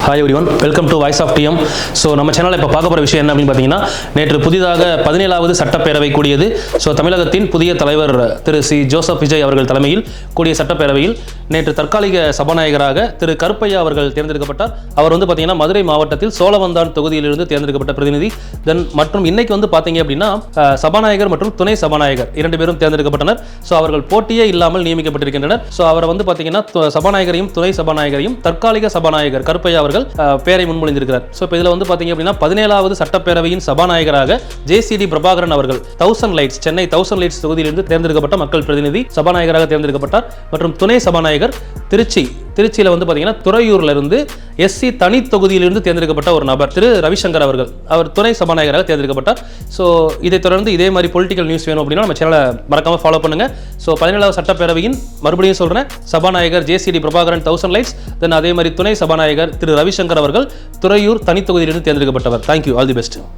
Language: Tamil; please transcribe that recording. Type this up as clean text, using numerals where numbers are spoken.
Hi everyone, welcome to voice of TM. So நம்ம சேனலில் இப்போ பார்க்க போகிற விஷயம் என்ன அப்படின்னு பார்த்தீங்கன்னா, நேற்று புதிதாக 17வது சட்டப்பேரவை கூடியது. ஸோ தமிழகத்தின் புதிய தலைவர் திரு சி ஜோசப் விஜய் அவர்கள் தலைமையில் கூடிய சட்டப்பேரவையில் நேற்று தற்காலிக சபாநாயகராக திரு கருப்பையா அவர்கள் தேர்ந்தெடுக்கப்பட்டார். அவர் வந்து பார்த்தீங்கன்னா மதுரை மாவட்டத்தில் சோழவந்தான் தொகுதியிலிருந்து தேர்ந்தெடுக்கப்பட்ட பிரதிநிதி. மற்றும் இன்னைக்கு வந்து பார்த்தீங்க அப்படின்னா சபாநாயகர் மற்றும் துணை சபாநாயகர் 2 பேரும் தேர்ந்தெடுக்கப்பட்டனர். ஸோ அவர்கள் போட்டியே இல்லாமல் நியமிக்கப்பட்டிருக்கின்றனர். ஸோ அவரை வந்து பார்த்தீங்கன்னா சபாநாயகரையும் துணை சபாநாயகரையும் தற்காலிக சபாநாயகர் கருப்பையா அவர்கள் பெயரை முன்மொழிந்திருக்கிறார். ஸோ இப்போ இதில் வந்து பார்த்தீங்க அப்படின்னா 17வது சட்டப்பேரவையின் சபாநாயகராக ஜேசிடி பிரபாகரன் அவர்கள் 1000 லைட்ஸ் சென்னை 1000 லைட்ஸ் தொகுதியிலிருந்து தேர்ந்தெடுக்கப்பட்ட மக்கள் பிரதிநிதி சபாநாயகராக தேர்ந்தெடுக்கப்பட்டார். மற்றும் துணை சபாநாயகர் திருச்சியில் வந்து பார்த்தீங்கன்னா துறையூர்ல இருந்து எஸ்சி தனி தொகுதியிலிருந்து தேர்ந்தெடுக்கப்பட்ட ஒரு நபர் திரு ரவிசங்கர் அவர் துணை சபாநாயகராக தேர்ந்தெடுக்கப்பட்டார். ஸோ இதை தொடர்ந்து இதே மாதிரி பொலிட்டிக்கல் நியூஸ் வேணும் அப்படின்னா நம்ம சேனலை மறக்காம ஃபாலோ பண்ணுங்க. ஸோ 17வது சட்டப்பேரவையின் மறுபடியும் சொல்றேன், சபாநாயகர் ஜேசிடி பிரபாகரன் 1000 லைட்ஸ், தென் அதே மாதிரி துணை சபாநாயகர் திரு ரவிசங்கர் அவர்கள் துறையூர் தனி தொகுதியிலிருந்து தேர்ந்தெடுக்கப்பட்டவர். Thank you, all the best.